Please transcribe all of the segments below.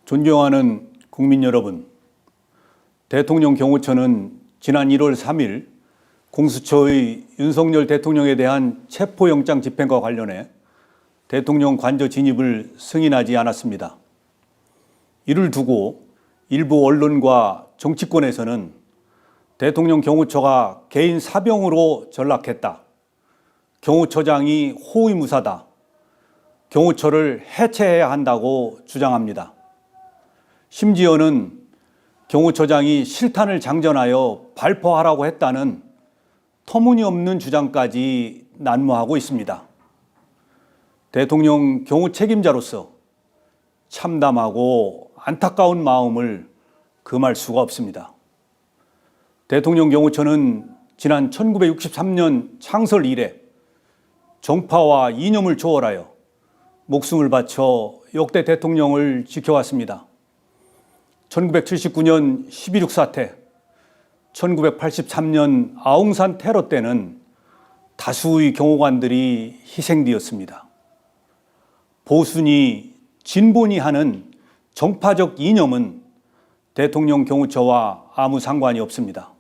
존경하는 국민 여러분, 대통령 경호처는 지난 1월 3일 공수처의 윤석열 대통령에 대한 체포영장 집행과 관련해 대통령 관저 진입을 승인하지 않았습니다. 이를 두고 일부 언론과 정치권에서는 대통령 경호처가 개인 사병으로 전락했다, 경호처장이 호위무사다, 경호처를 해체해야 한다고 주장합니다. 심지어는 경호처장이 실탄을 장전하여 발포하라고 했다는 터무니없는 주장까지 난무하고 있습니다. 대통령 경호 책임자로서 참담하고 안타까운 마음을 금할 수가 없습니다. 대통령 경호처는 지난 1963년 창설 이래 정파와 이념을 초월하여 목숨을 바쳐 역대 대통령을 지켜왔습니다. 1979년 12.6 사태, 1983년 아웅산 테러 때는 다수의 경호관들이 희생되었습니다. 보수니 진보니 하는 정파적 이념은 대통령 경호처와 아무 상관이 없습니다.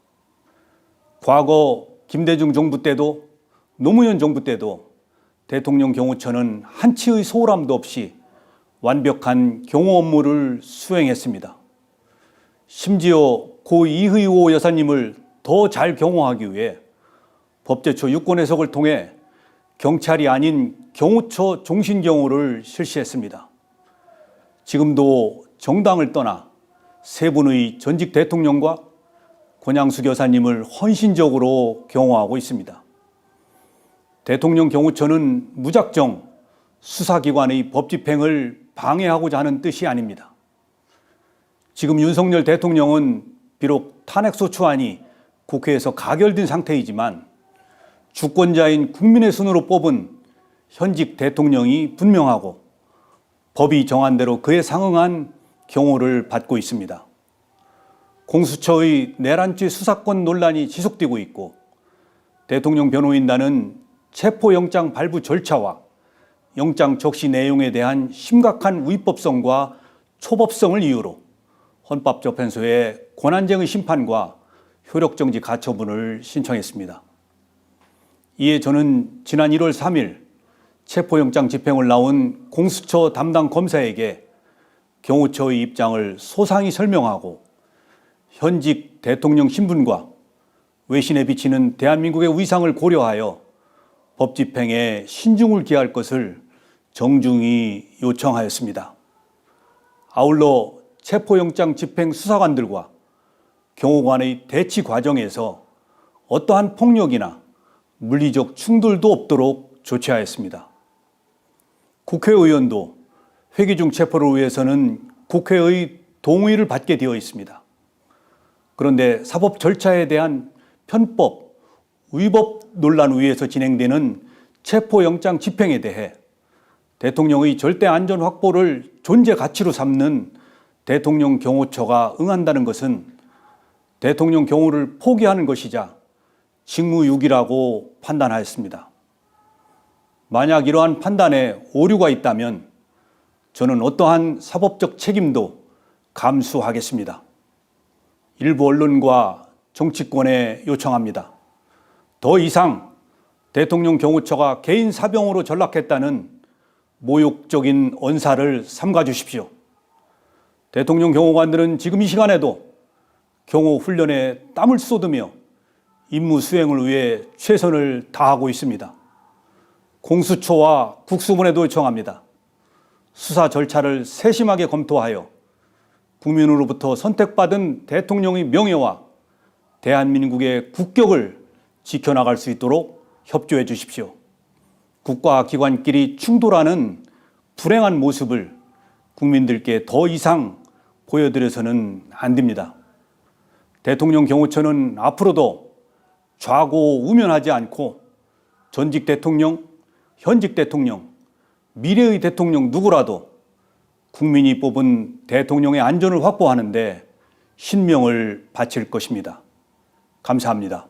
과거 김대중 정부 때도 노무현 정부 때도 대통령 경호처는 한치의 소홀함도 없이 완벽한 경호 업무를 수행했습니다. 심지어 고 이의호 여사님을 더 잘 경호하기 위해 법제처 유권 해석을 통해 경찰이 아닌 경호처 종신경호를 실시했습니다. 지금도 정당을 떠나 세 분의 전직 대통령과 권양숙 여사님을 헌신적으로 경호하고 있습니다. 대통령 경호처는 무작정 수사기관의 법 집행을 방해하고자 하는 뜻이 아닙니다. 지금 윤석열 대통령은 비록 탄핵소추안이 국회에서 가결된 상태이지만 주권자인 국민의 손으로 뽑은 현직 대통령이 분명하고 법이 정한 대로 그에 상응한 경호를 받고 있습니다. 공수처의 내란죄 수사권 논란이 지속되고 있고 대통령 변호인단은 체포영장 발부 절차와 영장 적시 내용에 대한 심각한 위법성과 초법성을 이유로 헌법재판소에 권한쟁의 심판과 효력정지 가처분을 신청했습니다. 이에 저는 지난 1월 3일 체포영장 집행을 나온 공수처 담당 검사에게 경호처의 입장을 소상히 설명하고 현직 대통령 신분과 외신에 비치는 대한민국의 위상을 고려하여 법 집행에 신중을 기할 것을 정중히 요청하였습니다. 아울러 체포영장 집행 수사관들과 경호관의 대치 과정에서 어떠한 폭력이나 물리적 충돌도 없도록 조치하였습니다. 국회의원도 회기 중 체포를 위해서는 국회의 동의를 받게 되어 있습니다. 그런데 사법 절차에 대한 편법, 위법 논란 위에서 진행되는 체포영장 집행에 대해 대통령의 절대 안전 확보를 존재 가치로 삼는 대통령 경호처가 응한다는 것은 대통령 경호를 포기하는 것이자 직무유기라고 판단하였습니다. 만약 이러한 판단에 오류가 있다면 저는 어떠한 사법적 책임도 감수하겠습니다. 일부 언론과 정치권에 요청합니다. 더 이상 대통령 경호처가 개인 사병으로 전락했다는 모욕적인 언사를 삼가 주십시오. 대통령 경호관들은 지금 이 시간에도 경호 훈련에 땀을 쏟으며 임무 수행을 위해 최선을 다하고 있습니다. 공수처와 국수본에도 요청합니다. 수사 절차를 세심하게 검토하여 국민으로부터 선택받은 대통령의 명예와 대한민국의 국격을 지켜나갈 수 있도록 협조해 주십시오. 국가 기관끼리 충돌하는 불행한 모습을 국민들께 더 이상 보여드려서는 안 됩니다. 대통령 경호처는 앞으로도 좌고우면하지 않고 전직 대통령, 현직 대통령, 미래의 대통령 누구라도 국민이 뽑은 대통령의 안전을 확보하는 데 신명을 바칠 것입니다. 감사합니다.